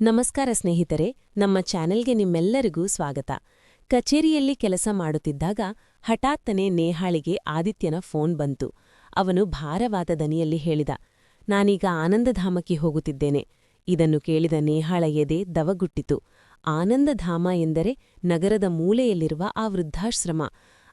ನಮಸ್ಕಾರ ಸ್ನೇಹಿತರೆ, ನಮ್ಮ ಚಾನೆಲ್ಗೆ ನಿಮ್ಮೆಲ್ಲರಿಗೂ ಸ್ವಾಗತ. ಕಚೇರಿಯಲ್ಲಿ ಕೆಲಸ ಮಾಡುತ್ತಿದ್ದಾಗ ಹಠಾತ್ತನೆ ನೇಹಾಳಿಗೆ ಆದಿತ್ಯನ ಫೋನ್ ಬಂತು. ಅವನು ಭಾರವಾದ ದನಿಯಲ್ಲಿ ಹೇಳಿದ, ನಾನೀಗ ಆನಂದಧಾಮಕ್ಕೆ ಹೋಗುತ್ತಿದ್ದೇನೆ. ಇದನ್ನು ಕೇಳಿದ ನೇಹಾಳ ಎದೆ ದವಗುಟ್ಟಿತು. ಆನಂದಧಾಮ ಎಂದರೆ ನಗರದ ಮೂಲೆಯಲ್ಲಿರುವ ಆ ವೃದ್ಧಾಶ್ರಮ.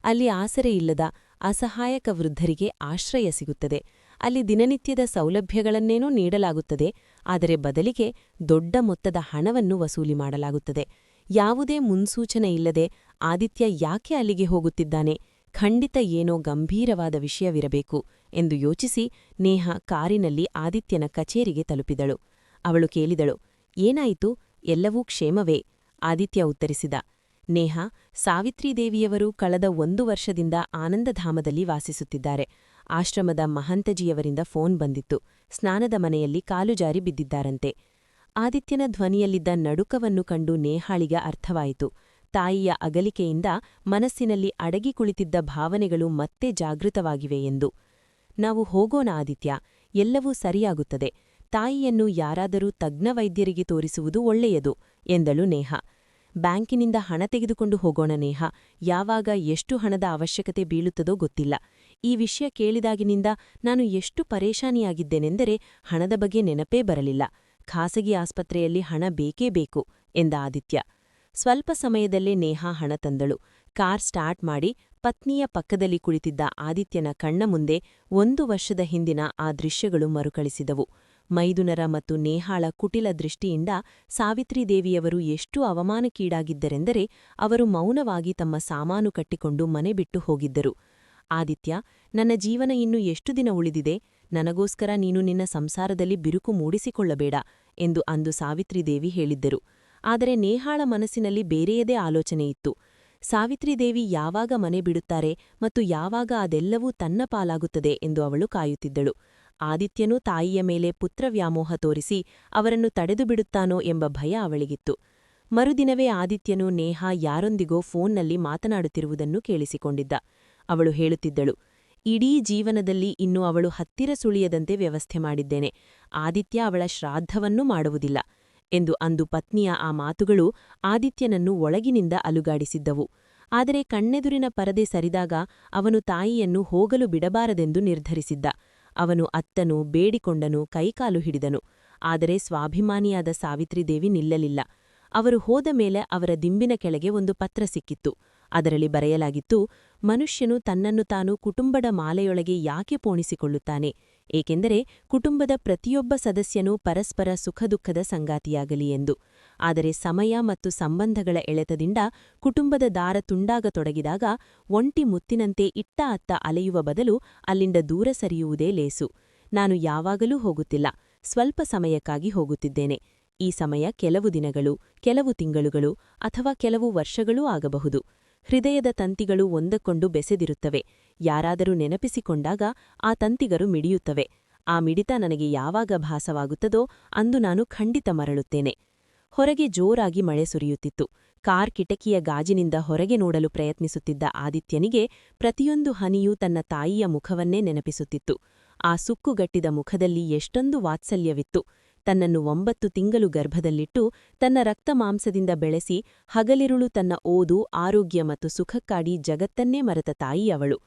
ಅಲ್ಲಿ ಆಸರೆಯಿಲ್ಲದ ಅಸಹಾಯಕ ವೃದ್ಧರಿಗೆ ಆಶ್ರಯ ಸಿಗುತ್ತದೆ. ಅಲ್ಲಿ ದಿನನಿತ್ಯದ ಸೌಲಭ್ಯಗಳನ್ನೇನೋ ನೀಡಲಾಗುತ್ತದೆ, ಆದರೆ ಬದಲಿಗೆ ದೊಡ್ಡ ಮೊತ್ತದ ಹಣವನ್ನು ವಸೂಲಿ ಮಾಡಲಾಗುತ್ತದೆ. ಯಾವುದೇ ಮುನ್ಸೂಚನೆ ಇಲ್ಲದೆ ಆದಿತ್ಯ ಯಾಕೆ ಅಲ್ಲಿಗೆ ಹೋಗುತ್ತಿದ್ದಾನೆ? ಖಂಡಿತ ಏನೋ ಗಂಭೀರವಾದ ವಿಷಯವಿರಬೇಕು ಎಂದು ಯೋಚಿಸಿ ನೇಹಾ ಕಾರಿನಲ್ಲಿ ಆದಿತ್ಯನ ಕಚೇರಿಗೆ ತಲುಪಿದಳು. ಅವಳು ಕೇಳಿದಳು, ಏನಾಯಿತು? ಎಲ್ಲವೂ ಕ್ಷೇಮವೇ? ಆದಿತ್ಯ ಉತ್ತರಿಸಿದ, ನೇಹಾ, ಸಾವಿತ್ರೀದೇವಿಯವರು ಕಳೆದ 1 ವರ್ಷದಿಂದ ಆನಂದಧಾಮದಲ್ಲಿ ವಾಸಿಸುತ್ತಿದ್ದಾರೆ. ಆಶ್ರಮದ ಮಹಂತಜಿಯವರಿಂದ ಫೋನ್ ಬಂದಿತ್ತು. ಸ್ನಾನದ ಮನೆಯಲ್ಲಿ ಕಾಲು ಜಾರಿ ಬಿದ್ದಿದ್ದಾರಂತೆ. ಆದಿತ್ಯನ ಧ್ವನಿಯಲ್ಲಿದ್ದ ನಡುಕವನ್ನು ಕಂಡು ನೇಹಾಳಿಗೆ ಅರ್ಥವಾಯಿತು. ತಾಯಿಯ ಅಗಲಿಕೆಯಿಂದ ಮನಸ್ಸಿನಲ್ಲಿ ಅಡಗಿ ಕುಳಿತಿದ್ದ ಭಾವನೆಗಳು ಮತ್ತೆ ಜಾಗೃತವಾಗಿವೆ ಎಂದು. ನಾವು ಹೋಗೋಣ ಆದಿತ್ಯ, ಎಲ್ಲವೂ ಸರಿಯಾಗುತ್ತದೆ. ತಾಯಿಯನ್ನು ಯಾರಾದರೂ ತಜ್ಞ ವೈದ್ಯರಿಗೆ ತೋರಿಸುವುದು ಒಳ್ಳೆಯದು ಎಂದಳು ನೇಹಾ. ಬ್ಯಾಂಕಿನಿಂದ ಹಣ ತೆಗೆದುಕೊಂಡು ಹೋಗೋಣ ನೇಹಾ, ಯಾವಾಗ ಎಷ್ಟು ಹಣದ ಅವಶ್ಯಕತೆ ಬೀಳುತ್ತದೋ ಗೊತ್ತಿಲ್ಲ. ಈ ವಿಷಯ ಕೇಳಿದಾಗಿನಿಂದ ನಾನು ಎಷ್ಟು ಪರೇಶಾನಿಯಾಗಿದ್ದೇನೆಂದರೆ ಹಣದ ಬಗ್ಗೆ ನೆನಪೇ ಬರಲಿಲ್ಲ. ಖಾಸಗಿ ಆಸ್ಪತ್ರೆಯಲ್ಲಿ ಹಣ ಬೇಕೇ ಬೇಕು ಎಂದ ಆದಿತ್ಯ. ಸ್ವಲ್ಪ ಸಮಯದಲ್ಲೇ ನೇಹಾ ಹಣ ತಂದಳು. ಕಾರ್ ಸ್ಟಾರ್ಟ್ ಮಾಡಿ ಪತ್ನಿಯ ಪಕ್ಕದಲ್ಲಿ ಕುಳಿತಿದ್ದ ಆದಿತ್ಯನ ಕಣ್ಣ ಮುಂದೆ 1 ವರ್ಷದ ಹಿಂದಿನ ಆ ದೃಶ್ಯಗಳು ಮರುಕಳಿಸಿದವು. ಮೈದುನರ ಮತ್ತು ನೇಹಾಳ ಕುಟಿಲ ದೃಷ್ಟಿಯಿಂದ ಸಾವಿತ್ರೀದೇವಿಯವರು ಎಷ್ಟು ಅವಮಾನಕ್ಕೀಡಾಗಿದ್ದರೆಂದರೆ ಅವರು ಮೌನವಾಗಿ ತಮ್ಮ ಸಾಮಾನು ಕಟ್ಟಿಕೊಂಡು ಮನೆ ಬಿಟ್ಟು ಹೋಗಿದ್ದರು. ಆದಿತ್ಯ, ನನ್ನ ಜೀವನ ಇನ್ನು ಎಷ್ಟು ದಿನ ಉಳಿದಿದೆ? ನನಗೋಸ್ಕರ ನೀನು ನಿನ್ನ ಸಂಸಾರದಲ್ಲಿ ಬಿರುಕು ಮೂಡಿಸಿಕೊಳ್ಳಬೇಡ ಎಂದು ಅಂದು ಸಾವಿತ್ರೀದೇವಿ ಹೇಳಿದ್ದರು. ಆದರೆ ನೇಹಾಳ ಮನಸ್ಸಿನಲ್ಲಿ ಬೇರೆಯದೇ ಆಲೋಚನೆಯಿತ್ತು. ಸಾವಿತ್ರೀದೇವಿ ಯಾವಾಗ ಮನೆ ಬಿಡುತ್ತಾರೆ ಮತ್ತು ಯಾವಾಗ ಅದೆಲ್ಲವೂ ತನ್ನ ಪಾಲಾಗುತ್ತದೆ ಎಂದು ಅವಳು ಕಾಯುತ್ತಿದ್ದಳು. ಆದಿತ್ಯನೂ ತಾಯಿಯ ಮೇಲೆ ಪುತ್ರವ್ಯಾಮೋಹ ತೋರಿಸಿ ಅವರನ್ನು ತಡೆದುಬಿಡುತ್ತಾನೋ ಎಂಬ ಭಯ ಅವಳಿಗಿತ್ತು. ಮರುದಿನವೇ ಆದಿತ್ಯನು ನೇಹಾ ಯಾರೊಂದಿಗೋ ಫೋನ್ನಲ್ಲಿ ಮಾತನಾಡುತ್ತಿರುವುದನ್ನು ಕೇಳಿಸಿಕೊಂಡಿದ್ದ. ಅವಳು ಹೇಳುತ್ತಿದ್ದಳು, ಇಡೀ ಜೀವನದಲ್ಲಿ ಇನ್ನು ಅವಳು ಹತ್ತಿರ ಸುಳಿಯದಂತೆ ವ್ಯವಸ್ಥೆ ಮಾಡಿದ್ದೇನೆ. ಆದಿತ್ಯ ಅವಳ ಶ್ರಾದ್ದವನ್ನೂ ಮಾಡುವುದಿಲ್ಲ ಎಂದು ಅಂದು ಪತ್ನಿಯ ಆ ಮಾತುಗಳು ಆದಿತ್ಯನನ್ನು ಒಳಗಿನಿಂದ ಅಲುಗಾಡಿಸಿದ್ದವು. ಆದರೆ ಕಣ್ಣೆದುರಿನ ಪರದೆ ಸರಿದಾಗ ಅವನು ತಾಯಿಯನ್ನು ಹೋಗಲು ಬಿಡಬಾರದೆಂದು ನಿರ್ಧರಿಸಿದ್ದ. ಅವನು ಅತ್ತನು, ಬೇಡಿಕೊಂಡನು, ಕೈಕಾಲು ಹಿಡಿದನು. ಆದರೆ ಸ್ವಾಭಿಮಾನಿಯಾದ ಸಾವಿತ್ರೀದೇವಿ ನಿಲ್ಲಲಿಲ್ಲ. ಅವರು ಹೋದ ಮೇಲೆ ಅವರ ದಿಂಬಿನ ಕೆಳಗೆ ಒಂದು ಪತ್ರ ಸಿಕ್ಕಿತ್ತು. ಅದರಲ್ಲಿ ಬರೆಯಲಾಗಿತ್ತು, ಮನುಷ್ಯನು ತನ್ನನ್ನು ತಾನು ಕುಟುಂಬದ ಮಾಲೆಯೊಳಗೆ ಯಾಕೆ ಪೋಣಿಸಿಕೊಳ್ಳುತ್ತಾನೆ? ಏಕೆಂದರೆ ಕುಟುಂಬದ ಪ್ರತಿಯೊಬ್ಬ ಸದಸ್ಯನೂ ಪರಸ್ಪರ ಸುಖದುಃಖದ ಸಂಗಾತಿಯಾಗಲಿ ಎಂದು. ಆದರೆ ಸಮಯ ಮತ್ತು ಸಂಬಂಧಗಳ ಎಳೆತದಿಂದ ಕುಟುಂಬದ ದಾರ ತುಂಡಾಗತೊಡಗಿದಾಗ ಒಂಟಿ ಮುತ್ತಿನಂತೆ ಇಟ್ಟ ಅತ್ತ ಅಲೆಯುವ ಬದಲು ಅಲ್ಲಿಂದ ದೂರ ಸರಿಯುವುದೇ ಲೇಸು. ನಾನು ಯಾವಾಗಲೂ ಹೋಗುತ್ತಿಲ್ಲ, ಸ್ವಲ್ಪ ಸಮಯಕ್ಕಾಗಿ ಹೋಗುತ್ತಿದ್ದೇನೆ. ಈ ಸಮಯ ಕೆಲವು ದಿನಗಳು, ಕೆಲವು ತಿಂಗಳುಗಳು ಅಥವಾ ಕೆಲವು ವರ್ಷಗಳೂ ಆಗಬಹುದು. ಹೃದಯದ ತಂತಿಗಳು ಒಂದಕ್ಕೊಂದು ಬೆಸೆದಿರುತ್ತವೆ. ಯಾರಾದರೂ ನೆನಪಿಸಿಕೊಂಡಾಗ ಆ ತಂತಿಗರು ಮಿಡಿಯುತ್ತವೆ. ಆ ಮಿಡಿತ ನನಗೆ ಯಾವಾಗ ಭಾಸವಾಗುತ್ತದೋ ಅಂದು ನಾನು ಖಂಡಿತ ಮರಳುತ್ತೇನೆ. ಹೊರಗೆ ಜೋರಾಗಿ ಮಳೆ ಸುರಿಯುತ್ತಿತ್ತು. ಕಾರ್ ಕಿಟಕಿಯ ಗಾಜಿನಿಂದ ಹೊರಗೆ ನೋಡಲು ಪ್ರಯತ್ನಿಸುತ್ತಿದ್ದ ಆದಿತ್ಯನಿಗೆ ಪ್ರತಿಯೊಂದು ಹನಿಯೂ ತನ್ನ ತಾಯಿಯ ಮುಖವನ್ನೇ ನೆನಪಿಸುತ್ತಿತ್ತು. ಆ ಸುಕ್ಕುಗಟ್ಟಿದ ಮುಖದಲ್ಲಿ ಎಷ್ಟೊಂದು ವಾತ್ಸಲ್ಯವಿತ್ತು. ತನ್ನನ್ನು 9 ತಿಂಗಳು ಗರ್ಭದಲ್ಲಿಟ್ಟು ತನ್ನ ರಕ್ತಮಾಂಸದಿಂದ ಬೆಳೆಸಿ ಹಗಲಿರುಳು ತನ್ನ ಓದು, ಆರೋಗ್ಯ ಮತ್ತು ಸುಖಕ್ಕಾಡಿ ಜಗತ್ತನ್ನೇ ಮರೆತ ತಾಯಿ ಅವಳು.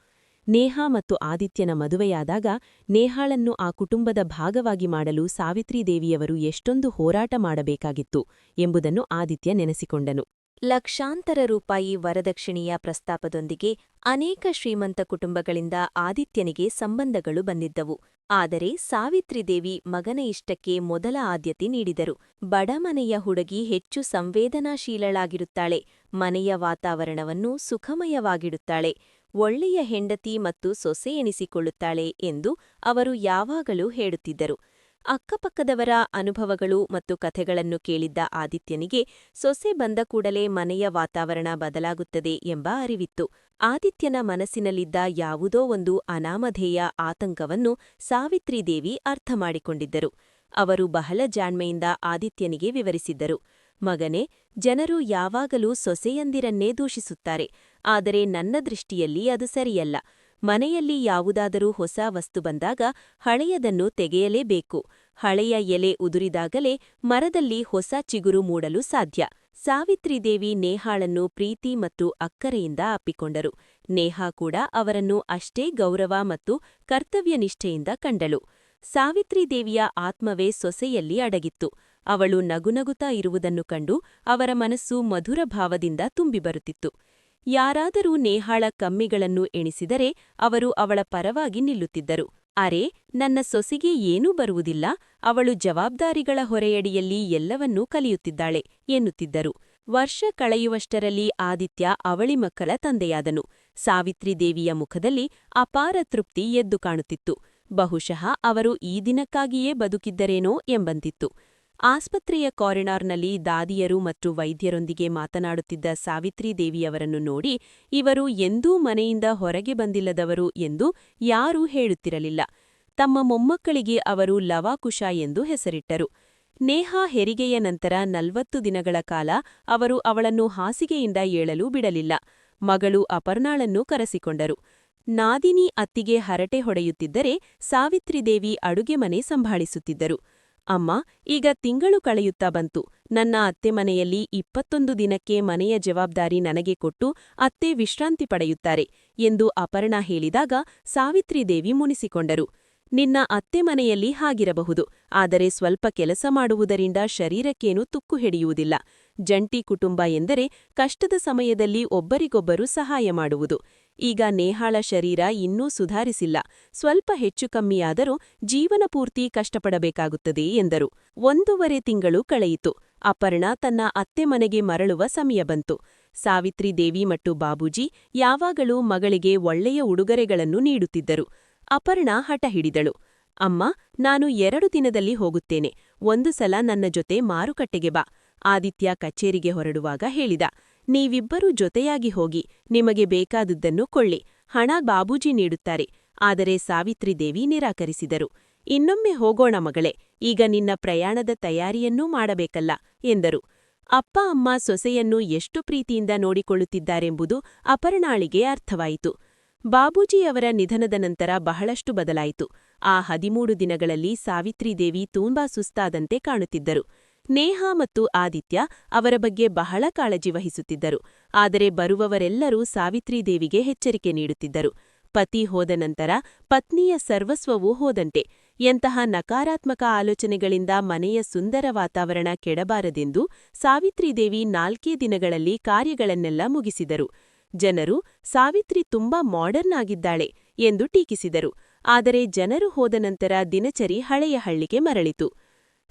ನೇಹಾ ಮತ್ತು ಆದಿತ್ಯನ ಮದುವೆಯಾದಾಗ ನೇಹಾಳನ್ನು ಆ ಕುಟುಂಬದ ಭಾಗವಾಗಿ ಮಾಡಲು ಸಾವಿತ್ರೀದೇವಿಯವರು ಎಷ್ಟೊಂದು ಹೋರಾಟ ಮಾಡಬೇಕಾಗಿತ್ತು ಎಂಬುದನ್ನು ಆದಿತ್ಯ ನೆನೆಸಿಕೊಂಡನು. ಲಕ್ಷಾಂತರ ರೂಪಾಯಿ ವರದಕ್ಷಿಣೆಯ ಪ್ರಸ್ತಾಪದೊಂದಿಗೆ ಅನೇಕ ಶ್ರೀಮಂತ ಕುಟುಂಬಗಳಿಂದ ಆದಿತ್ಯನಿಗೆ ಸಂಬಂಧಗಳು ಬಂದಿದ್ದವು. ಆದರೆ ಸಾವಿತ್ರೀದೇವಿ ಮಗನ ಇಷ್ಟಕ್ಕೆ ಮೊದಲ ಆದ್ಯತೆ ನೀಡಿದರು. ಬಡಮನೆಯ ಹುಡುಗಿ ಹೆಚ್ಚು ಸಂವೇದನಾಶೀಲಳಾಗಿರುತ್ತಾಳೆ, ಮನೆಯ ವಾತಾವರಣವನ್ನು ಸುಖಮಯವಾಗಿಡುತ್ತಾಳೆ, ಒಳ್ಳೆಯ ಹೆಂಡತಿ ಮತ್ತು ಸೊಸೆ ಎನಿಸಿಕೊಳ್ಳುತ್ತಾಳೆ ಎಂದು ಅವರು ಯಾವಾಗಲೂ ಹೇಳುತ್ತಿದ್ದರು. ಅಕ್ಕಪಕ್ಕದವರ ಅನುಭವಗಳು ಮತ್ತು ಕಥೆಗಳನ್ನು ಕೇಳಿದ್ದ ಆದಿತ್ಯನಿಗೆ ಸೊಸೆ ಬಂದ ಕೂಡಲೇ ಮನೆಯ ವಾತಾವರಣ ಬದಲಾಗುತ್ತದೆ ಎಂಬ ಅರಿವಿತ್ತು. ಆದಿತ್ಯನ ಮನಸ್ಸಿನಲ್ಲಿದ್ದ ಯಾವುದೋ ಒಂದು ಅನಾಮಧೇಯ ಆತಂಕವನ್ನು ಸಾವಿತ್ರೀದೇವಿ ಅರ್ಥಮಾಡಿಕೊಂಡಿದ್ದರು. ಅವರು ಬಹಳ ಜಾಣ್ಮೆಯಿಂದ ಆದಿತ್ಯನಿಗೆ ವಿವರಿಸಿದ್ದರು. ಮಗನೇ, ಜನರು ಯಾವಾಗಲೂ ಸೊಸೆಯಂದಿರನ್ನೇ ದೂಷಿಸುತ್ತಾರೆ, ಆದರೆ ನನ್ನ ದೃಷ್ಟಿಯಲ್ಲಿ ಅದು ಸರಿಯಲ್ಲ. ಮನೆಯಲ್ಲಿ ಯಾವುದಾದರೂ ಹೊಸ ವಸ್ತು ಬಂದಾಗ ಹಳೆಯದನ್ನು ತೆಗೆಯಲೇಬೇಕು. ಹಳೆಯ ಎಲೆ ಉದುರಿದಾಗಲೇ ಮರದಲ್ಲಿ ಹೊಸ ಚಿಗುರು ಮೂಡಲು ಸಾಧ್ಯ. ಸಾವಿತ್ರಿದೇವಿ ನೇಹಾಳನ್ನು ಪ್ರೀತಿ ಮತ್ತು ಅಕ್ಕರೆಯಿಂದ ಅಪ್ಪಿಕೊಂಡರು. ನೇಹಾ ಕೂಡ ಅವರನ್ನು ಅಷ್ಟೇ ಗೌರವ ಮತ್ತು ಕರ್ತವ್ಯನಿಷ್ಠೆಯಿಂದ ಕಂಡಳು. ಸಾವಿತ್ರಿದೇವಿಯ ಆತ್ಮವೇ ಸೊಸೆಯಲ್ಲಿ ಅಡಗಿತ್ತು. ಅವಳು ನಗುನಗುತ್ತಾ ಇರುವುದನ್ನು ಕಂಡು ಅವರ ಮನಸ್ಸು ಮಧುರ ಭಾವದಿಂದ ತುಂಬಿಬರುತ್ತಿತ್ತು. ಯಾರಾದರೂ ನೇಹಾಳ ಕಮ್ಮಿಗಳನ್ನು ಎಣಿಸಿದರೆ ಅವರು ಅವಳ ಪರವಾಗಿ ನಿಲ್ಲುತ್ತಿದ್ದರು. ಅರೆ, ನನ್ನ ಸೊಸೆಗೆ ಏನೂ ಬರುವುದಿಲ್ಲ, ಅವಳು ಜವಾಬ್ದಾರಿಗಳ ಹೊರೆಯಡಿಯಲ್ಲಿ ಎಲ್ಲವನ್ನೂ ಕಲಿಯುತ್ತಿದ್ದಾಳೆ ಎನ್ನುತ್ತಿದ್ದರು. ವರ್ಷ ಕಳೆಯುವಷ್ಟರಲ್ಲಿ ಆದಿತ್ಯ ಅವಳಿ ಮಕ್ಕಳ ತಂದೆಯಾದನು. ಸಾವಿತ್ರಿದೇವಿಯ ಮುಖದಲ್ಲಿ ಅಪಾರ ತೃಪ್ತಿ ಎದ್ದು ಕಾಣುತ್ತಿತ್ತು. ಬಹುಶಃ ಅವರು ಈ ದಿನಕ್ಕಾಗಿಯೇ ಬದುಕಿದ್ದರೇನೋ ಎಂಬಂತಿತ್ತು. ಆಸ್ಪತ್ರೆಯ ಕಾರಿಡಾರ್ನಲ್ಲಿ ದಾದಿಯರು ಮತ್ತು ವೈದ್ಯರೊಂದಿಗೆ ಮಾತನಾಡುತ್ತಿದ್ದ ಸಾವಿತ್ರಿದೇವಿಯವರನ್ನು ನೋಡಿ, ಇವರು ಎಂದೂ ಮನೆಯಿಂದ ಹೊರಗೆ ಬಂದಿಲ್ಲದವರು ಎಂದು ಯಾರೂ ಹೇಳುತ್ತಿರಲಿಲ್ಲ. ತಮ್ಮ ಮೊಮ್ಮಕ್ಕಳಿಗೆ ಅವರು ಲವಾಕುಶ ಎಂದು ಹೆಸರಿಟ್ಟರು. ನೇಹಾ ಹೆರಿಗೆಯ ನಂತರ 40 ದಿನಗಳ ಕಾಲ ಅವರು ಅವಳನ್ನು ಹಾಸಿಗೆಯಿಂದ ಏಳಲು ಬಿಡಲಿಲ್ಲ. ಮಗಳು ಅಪರ್ಣಾಳನ್ನು ಕರೆಸಿಕೊಂಡರು. ನಾದಿನಿ ಅತ್ತಿಗೆ ಹರಟೆ ಹೊಡೆಯುತ್ತಿದ್ದರೆ ಸಾವಿತ್ರಿದೇವಿ ಅಡುಗೆ ಮನೆ ಸಂಭಾಳಿಸುತ್ತಿದ್ದರು. ಅಮ್ಮ, ಈಗ ತಿಂಗಳು ಕಳೆಯುತ್ತಾ ಬಂತು. ನನ್ನ ಅತ್ತೆ ಮನೆಯಲ್ಲಿ 21 ದಿನಕ್ಕೆ ಮನೆಯ ಜವಾಬ್ದಾರಿ ನನಗೆ ಕೊಟ್ಟು ಅತ್ತೆ ವಿಶ್ರಾಂತಿ ಪಡೆಯುತ್ತಾರೆ ಎಂದು ಅಪರ್ಣಾ ಹೇಳಿದಾಗ ಸಾವಿತ್ರಿದೇವಿ ಮುನಿಸಿಕೊಂಡರು. ನಿನ್ನ ಅತ್ತೆ ಮನೆಯಲ್ಲಿ ಹಾಗಿರಬಹುದು, ಆದರೆ ಸ್ವಲ್ಪ ಕೆಲಸ ಮಾಡುವುದರಿಂದ ಶರೀರಕ್ಕೇನೂ ತುಕ್ಕು ಹಿಡಿಯುವುದಿಲ್ಲ. ಜಂಟಿ ಕುಟುಂಬ ಎಂದರೆ ಕಷ್ಟದ ಸಮಯದಲ್ಲಿ ಒಬ್ಬರಿಗೊಬ್ಬರು ಸಹಾಯ ಮಾಡುವುದು. ಈಗ ನೇಹಾಳ ಶರೀರ ಇನ್ನೂ ಸುಧಾರಿಸಿಲ್ಲ, ಸ್ವಲ್ಪ ಹೆಚ್ಚು ಕಮ್ಮಿಯಾದರೂ ಜೀವನಪೂರ್ತಿ ಕಷ್ಟಪಡಬೇಕಾಗುತ್ತದೆ ಎಂದರು. 1.5 ತಿಂಗಳು ಕಳೆಯಿತು. ಅಪರ್ಣಾ ತನ್ನ ಅತ್ತೆ ಮನೆಗೆ ಮರಳುವ ಸಮಯ ಬಂತು. ಸಾವಿತ್ರಿದೇವಿ ಮತ್ತು ಬಾಬೂಜಿ ಯಾವಾಗಲೂ ಮಗಳಿಗೆ ಒಳ್ಳೆಯ ಉಡುಗೊರೆಗಳನ್ನು ನೀಡುತ್ತಿದ್ದರು. ಅಪರ್ಣಾ ಹಠ ಹಿಡಿದಳು. ಅಮ್ಮ, ನಾನು 2 ದಿನದಲ್ಲಿ ಹೋಗುತ್ತೇನೆ. ಒಂದು ಸಲ ನನ್ನ ಜೊತೆ ಮಾರುಕಟ್ಟೆಗೆ ಬಾ. ಆದಿತ್ಯ ಕಚೇರಿಗೆ ಹೊರಡುವಾಗ ಹೇಳಿದ. ನೀವಿಬ್ಬರೂ ಜೊತೆಯಾಗಿ ಹೋಗಿ, ನಿಮಗೆ ಬೇಕಾದುದನ್ನು ಕೊಳ್ಳಿ. ಹಣ ಬಾಬೂಜಿ ನೀಡುತ್ತಾರೆ. ಆದರೆ ಸಾವಿತ್ರಿದೇವಿ ನಿರಾಕರಿಸಿದರು. ಇನ್ನೊಮ್ಮೆ ಹೋಗೋಣ ಮಗಳೇ, ಈಗ ನಿನ್ನ ಪ್ರಯಾಣದ ತಯಾರಿಯನ್ನೂ ಮಾಡಬೇಕಲ್ಲ ಎಂದರು. ಅಪ್ಪ ಅಮ್ಮ ಸೊಸೆಯನ್ನು ಎಷ್ಟು ಪ್ರೀತಿಯಿಂದ ನೋಡಿಕೊಳ್ಳುತ್ತಿದ್ದಾರೆಂಬುದು ಅಪರ್ಣಾಳಿಗೆ ಅರ್ಥವಾಯಿತು. ಬಾಬೂಜಿಯವರ ನಿಧನದ ನಂತರ ಬಹಳಷ್ಟು ಬದಲಾಯಿತು. ಆ 13 ದಿನಗಳಲ್ಲಿ ಸಾವಿತ್ರಿದೇವಿ ತುಂಬಾ ಸುಸ್ತಾದಂತೆ ಕಾಣುತ್ತಿದ್ದರು. ನೇಹಾ ಮತ್ತು ಆದಿತ್ಯ ಅವರ ಬಗ್ಗೆ ಬಹಳ ಕಾಳಜಿ ವಹಿಸುತ್ತಿದ್ದರು. ಆದರೆ ಬರುವವರೆಲ್ಲರೂ ಸಾವಿತ್ರಿದೇವಿಗೆ ಎಚ್ಚರಿಕೆ ನೀಡುತ್ತಿದ್ದರು. ಪತಿ ಹೋದ ನಂತರ ಪತ್ನಿಯ ಸರ್ವಸ್ವವೂ ಹೋದಂತೆ. ಎಂತಹ ನಕಾರಾತ್ಮಕ ಆಲೋಚನೆಗಳಿಂದ ಮನೆಯ ಸುಂದರ ವಾತಾವರಣ ಕೆಡಬಾರದೆಂದು ಸಾವಿತ್ರಿದೇವಿ 4 ದಿನಗಳಲ್ಲಿ ಕಾರ್ಯಗಳನ್ನೆಲ್ಲ ಮುಗಿಸಿದರು. ಜನರು ಸಾವಿತ್ರಿ ತುಂಬಾ ಮಾಡರ್ನ್ ಆಗಿದ್ದಾಳೆ ಎಂದು ಟೀಕಿಸಿದರು. ಆದರೆ ಜನರು ಹೋದ ನಂತರ ದಿನಚರಿ ಹಳೆಯ ಹಳ್ಳಿಗೆ ಮರಳಿತು.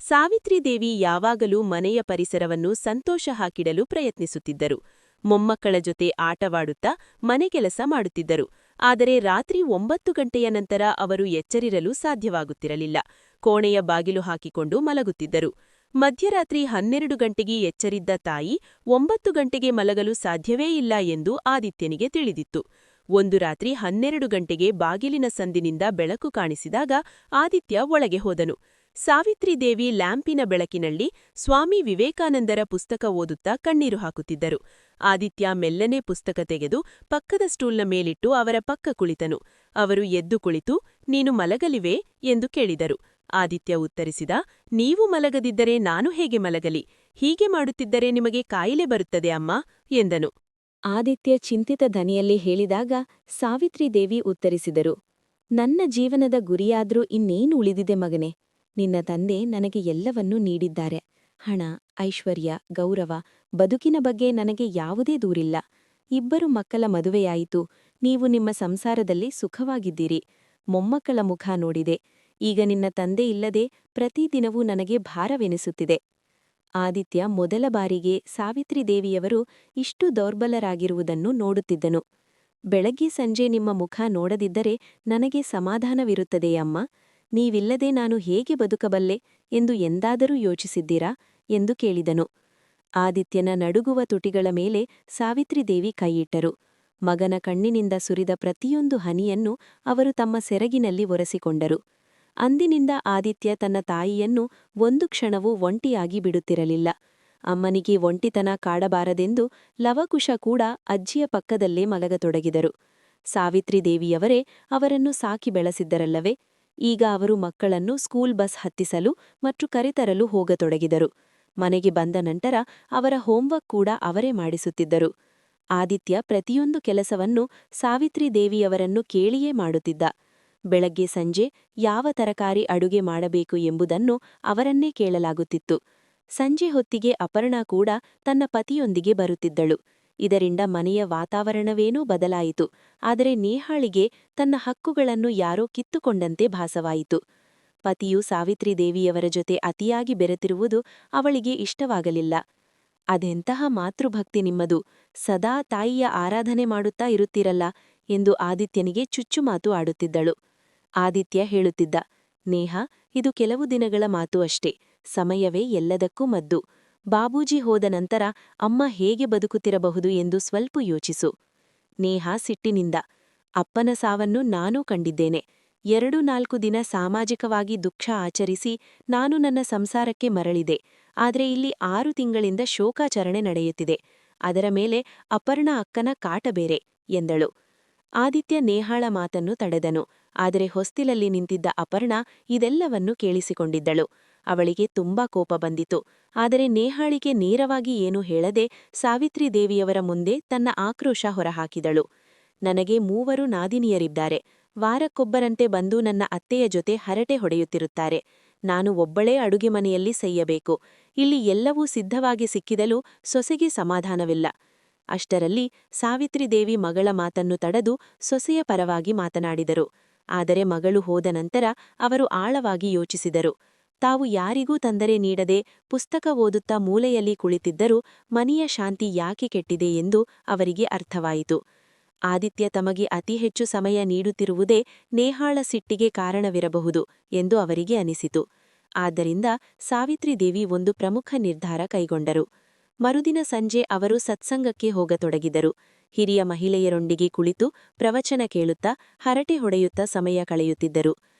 ಸಾವಿತ್ರಿದೇವಿ ಯಾವಾಗಲೂ ಮನೆಯ ಪರಿಸರವನ್ನು ಸಂತೋಷ ಹಾಕಿಡಲು ಪ್ರಯತ್ನಿಸುತ್ತಿದ್ದರು. ಮೊಮ್ಮಕ್ಕಳ ಜೊತೆ ಆಟವಾಡುತ್ತಾ ಮನೆಗೆಲಸ ಮಾಡುತ್ತಿದ್ದರು. ಆದರೆ ರಾತ್ರಿ 9 ಗಂಟೆಯ ನಂತರ ಅವರು ಎಚ್ಚರಿರಲು ಸಾಧ್ಯವಾಗುತ್ತಿರಲಿಲ್ಲ. ಕೋಣೆಯ ಬಾಗಿಲು ಹಾಕಿಕೊಂಡು ಮಲಗುತ್ತಿದ್ದರು. ಮಧ್ಯರಾತ್ರಿ 12 ಗಂಟೆಗೆ ಎಚ್ಚರಿದ್ದ ತಾಯಿ 9 ಗಂಟೆಗೆ ಮಲಗಲು ಸಾಧ್ಯವೇ ಇಲ್ಲ ಎಂದು ಆದಿತ್ಯನಿಗೆ ತಿಳಿದಿತ್ತು. ಒಂದು ರಾತ್ರಿ 12 ಗಂಟೆಗೆ ಬಾಗಿಲಿನ ಸಂದಿನಿಂದ ಬೆಳಕು ಕಾಣಿಸಿದಾಗ ಆದಿತ್ಯ ಒಳಗೆ ಹೋದನು. ಸಾವಿತ್ರಿದೇವಿ ಲ್ಯಾಂಪಿನ ಬೆಳಕಿನಲ್ಲಿ ಸ್ವಾಮಿ ವಿವೇಕಾನಂದರ ಪುಸ್ತಕ ಓದುತ್ತಾ ಕಣ್ಣೀರು ಹಾಕುತ್ತಿದ್ದರು. ಆದಿತ್ಯ ಮೆಲ್ಲನೆ ಪುಸ್ತಕ ತೆಗೆದು ಪಕ್ಕದ ಸ್ಟೂಲ್ನ ಮೇಲಿಟ್ಟು ಅವರ ಪಕ್ಕ ಕುಳಿತನು. ಅವರು ಎದ್ದು ಕುಳಿತು, ನೀನು ಮಲಗಲಿವೇ ಎಂದು ಕೇಳಿದರು. ಆದಿತ್ಯ ಉತ್ತರಿಸಿದ, ನೀವು ಮಲಗದಿದ್ದರೆ ನಾನು ಹೇಗೆ ಮಲಗಲಿ? ಹೀಗೆ ಮಾಡುತ್ತಿದ್ದರೆ ನಿಮಗೆ ಕಾಯಿಲೆ ಬರುತ್ತದೆ ಅಮ್ಮ ಎಂದನು. ಆದಿತ್ಯ ಚಿಂತಿತ ದನಿಯಲ್ಲಿ ಹೇಳಿದಾಗ ಸಾವಿತ್ರಿದೇವಿ ಉತ್ತರಿಸಿದರು, ನನ್ನ ಜೀವನದ ಗುರಿಯಾದ್ರೂ ಇನ್ನೇನು ಉಳಿದಿದೆ ಮಗನೇ? ನಿನ್ನ ತಂದೆ ನನಗೆ ಎಲ್ಲವನ್ನೂ ನೀಡಿದ್ದಾರೆ. ಹಣ, ಐಶ್ವರ್ಯ, ಗೌರವ, ಬದುಕಿನ ಬಗ್ಗೆ ನನಗೆ ಯಾವುದೇ ದೂರಿಲ್ಲ. 2 ಮಕ್ಕಳ ಮದುವೆಯಾಯಿತು. ನೀವು ನಿಮ್ಮ ಸಂಸಾರದಲ್ಲಿ ಸುಖವಾಗಿದ್ದೀರಿ. ಮೊಮ್ಮಕ್ಕಳ ಮುಖ ನೋಡಿದೆ. ಈಗ ನಿನ್ನ ತಂದೆ ಇಲ್ಲದೆ ಪ್ರತಿದಿನವೂ ನನಗೆ ಭಾರವೆನಿಸುತ್ತಿದೆ. ಆದಿತ್ಯ ಮೊದಲ ಬಾರಿಗೆ ಸಾವಿತ್ರಿದೇವಿಯವರು ಇಷ್ಟು ದೌರ್ಬಲರಾಗಿರುವುದನ್ನು ನೋಡುತ್ತಿದ್ದನು. ಬೆಳಗ್ಗೆ ಸಂಜೆ ನಿಮ್ಮ ಮುಖ ನೋಡದಿದ್ದರೆ ನನಗೆ ಸಮಾಧಾನವಿರುತ್ತದೆಯಮ್ಮ. ನೀವಿಲ್ಲದೆ ನಾನು ಹೇಗೆ ಬದುಕಬಲ್ಲೆ ಎಂದು ಎಂದಾದರೂ ಯೋಚಿಸಿದ್ದೀರಾ ಎಂದು ಕೇಳಿದನು. ಆದಿತ್ಯನ ನಡುಗುವ ತುಟಿಗಳ ಮೇಲೆ ಸಾವಿತ್ರಿದೇವಿ ಕೈಯಿಟ್ಟರು. ಮಗನ ಕಣ್ಣಿನಿಂದ ಸುರಿದ ಪ್ರತಿಯೊಂದು ಹನಿಯನ್ನು ಅವರು ತಮ್ಮ ಸೆರಗಿನಲ್ಲಿ ಒರೆಸಿಕೊಂಡರು. ಅಂದಿನಿಂದ ಆದಿತ್ಯ ತನ್ನ ತಾಯಿಯನ್ನು ಒಂದು ಕ್ಷಣವೂ ಒಂಟಿಯಾಗಿ ಬಿಡುತ್ತಿರಲಿಲ್ಲ. ಅಮ್ಮನಿಗೆ ಒಂಟಿತನ ಕಾಡಬಾರದೆಂದು ಲವಕುಶ ಕೂಡ ಅಜ್ಜಿಯ ಪಕ್ಕದಲ್ಲೇ ಮಲಗತೊಡಗಿದರು. ಸಾವಿತ್ರಿ ದೇವಿಯವರೇ ಅವರನ್ನು ಸಾಕಿ ಬೆಳೆಸಿದ್ದರಲ್ಲವೇ? ಈಗ ಅವರು ಮಕ್ಕಳನ್ನು ಸ್ಕೂಲ್ ಬಸ್ ಹತ್ತಿಸಲು ಮತ್ತು ಕರೆತರಲು ಹೋಗತೊಡಗಿದರು. ಮನೆಗೆ ಬಂದ ನಂತರ ಅವರ ಹೋಂವರ್ಕ್ ಕೂಡ ಅವರೇ ಮಾಡಿಸುತ್ತಿದ್ದರು. ಆದಿತ್ಯ ಪ್ರತಿಯೊಂದು ಕೆಲಸವನ್ನು ಸಾವಿತ್ರಿ ದೇವಿಯವರನ್ನು ಕೇಳಿಯೇ ಮಾಡುತ್ತಿದ್ದ. ಬೆಳಗ್ಗೆ ಸಂಜೆ ಯಾವ ತರಕಾರಿ ಅಡುಗೆ ಮಾಡಬೇಕು ಎಂಬುದನ್ನು ಅವರನ್ನೇ ಕೇಳಲಾಗುತ್ತಿತ್ತು. ಸಂಜೆ ಹೊತ್ತಿಗೆ ಅಪರ್ಣಾ ಕೂಡ ತನ್ನ ಪತಿಯೊಂದಿಗೆ ಬರುತ್ತಿದ್ದಳು. ಇದರಿಂದ ಮನೆಯ ವಾತಾವರಣವೇನೂ ಬದಲಾಯಿತು. ಆದರೆ ನೇಹಾಳಿಗೆ ತನ್ನ ಹಕ್ಕುಗಳನ್ನು ಯಾರೋ ಕಿತ್ತುಕೊಂಡಂತೆ ಭಾಸವಾಯಿತು. ಪತಿಯು ಸಾವಿತ್ರಿ ದೇವಿಯವರ ಜೊತೆ ಅತಿಯಾಗಿ ಬೆರೆತಿರುವುದು ಅವಳಿಗೆ ಇಷ್ಟವಾಗಲಿಲ್ಲ. ಅದೆಂತಹ ಮಾತೃಭಕ್ತಿ ನಿಮ್ಮದು, ಸದಾ ತಾಯಿಯ ಆರಾಧನೆ ಮಾಡುತ್ತಾ ಇರುತ್ತೀರಲ್ಲ ಎಂದು ಆದಿತ್ಯನಿಗೆ ಚುಚ್ಚುಮಾತು ಆಡುತ್ತಿದ್ದಳು. ಆದಿತ್ಯ ಹೇಳುತ್ತಿದ್ದ, ನೇಹಾ, ಇದು ಕೆಲವು ದಿನಗಳ ಮಾತು ಅಷ್ಟೇ. ಸಮಯವೇ ಎಲ್ಲದಕ್ಕೂ ಮದ್ದು. ಬಾಬೂಜಿ ಹೋದ ನಂತರ ಅಮ್ಮ ಹೇಗೆ ಬದುಕುತ್ತಿರಬಹುದು ಎಂದು ಸ್ವಲ್ಪ ಯೋಚಿಸು. ನೇಹಾ ಸಿಟ್ಟಿನಿಂದ, ಅಪ್ಪನ ಸಾವನ್ನು ನಾನೂ ಕಂಡಿದ್ದೇನೆ. 2-4 ದಿನ ಸಾಮಾಜಿಕವಾಗಿ ದುಃಖ ಆಚರಿಸಿ ನಾನು ನನ್ನ ಸಂಸಾರಕ್ಕೆ ಮರಳಿದೆ. ಆದರೆ ಇಲ್ಲಿ 6 ತಿಂಗಳಿಂದ ಶೋಕಾಚರಣೆ ನಡೆಯುತ್ತಿದೆ. ಅದರ ಮೇಲೆ ಅಪರ್ಣಾ ಅಕ್ಕನ ಕಾಟ ಬೇರೆ ಎಂದಳು. ಆದಿತ್ಯ ನೇಹಾಳ ಮಾತನ್ನು ತಡೆದನು. ಆದರೆ ಹೊಸ್ತಿಲಲ್ಲಿ ನಿಂತಿದ್ದ ಅಪರ್ಣಾ ಇದೆಲ್ಲವನ್ನೂ ಕೇಳಿಸಿಕೊಂಡಿದ್ದಳು. ಅವಳಿಗೆ ತುಂಬಾ ಕೋಪ ಬಂದಿತು. ಆದರೆ ನೇಹಾಳಿಗೆ ನೇರವಾಗಿ ಏನೂ ಹೇಳದೆ ಸಾವಿತ್ರಿ ದೇವಿಯವರ ಮುಂದೆ ತನ್ನ ಆಕ್ರೋಶ ಹೊರಹಾಕಿದಳು. ನನಗೆ 3 ನಾದಿನಿಯರಿದ್ದಾರೆ. ವಾರಕ್ಕೊಬ್ಬರಂತೆ ಬಂದು ನನ್ನ ಅತ್ತೆಯ ಜೊತೆ ಹರಟೆ ಹೊಡೆಯುತ್ತಿರುತ್ತಾರೆ. ನಾನು ಒಬ್ಬಳೇ ಅಡುಗೆ ಮನೆಯಲ್ಲಿ ಸೆಯ್ಯಬೇಕು. ಇಲ್ಲಿ ಎಲ್ಲವೂ ಸಿದ್ಧವಾಗಿ ಸಿಕ್ಕಿದಲೂ ಸೊಸೆಗೆ ಸಮಾಧಾನವಿಲ್ಲ. ಅಷ್ಟರಲ್ಲಿ ಸಾವಿತ್ರಿ ದೇವಿ ಮಗಳ ಮಾತನ್ನು ತಡೆದು ಸೊಸೆಯ ಪರವಾಗಿ ಮಾತನಾಡಿದರು. ಆದರೆ ಮಗಳು ಹೋದ ನಂತರ ಅವರು ಆಳವಾಗಿ ಯೋಚಿಸಿದರು. ತಾವು ಯಾರಿಗೂ ತೊಂದರೆ ನೀಡದೆ ಪುಸ್ತಕ ಓದುತ್ತಾ ಮೂಲೆಯಲ್ಲಿ ಕುಳಿತಿದ್ದರೂ ಮನೆಯ ಶಾಂತಿ ಯಾಕೆ ಕೆಟ್ಟಿದೆ ಎಂದು ಅವರಿಗೆ ಅರ್ಥವಾಯಿತು. ಆದಿತ್ಯ ತಮಗೆ ಅತಿ ಹೆಚ್ಚು ಸಮಯ ನೀಡುತ್ತಿರುವುದೇ ನೇಹಾಳ ಸಿಟ್ಟಿಗೆ ಕಾರಣವಿರಬಹುದು ಎಂದು ಅವರಿಗೆ ಅನಿಸಿತು. ಆದ್ದರಿಂದ ಸಾವಿತ್ರಿ ದೇವಿ ಒಂದು ಪ್ರಮುಖ ನಿರ್ಧಾರ ಕೈಗೊಂಡರು. ಮರುದಿನ ಸಂಜೆ ಅವರು ಸತ್ಸಂಗಕ್ಕೆ ಹೋಗತೊಡಗಿದರು. ಹಿರಿಯ ಮಹಿಳೆಯರೊಂದಿಗೆ ಕುಳಿತು ಪ್ರವಚನ ಕೇಳುತ್ತಾ ಹರಟೆ ಹೊಡೆಯುತ್ತಾ ಸಮಯ ಕಳೆಯುತ್ತಿದ್ದರು.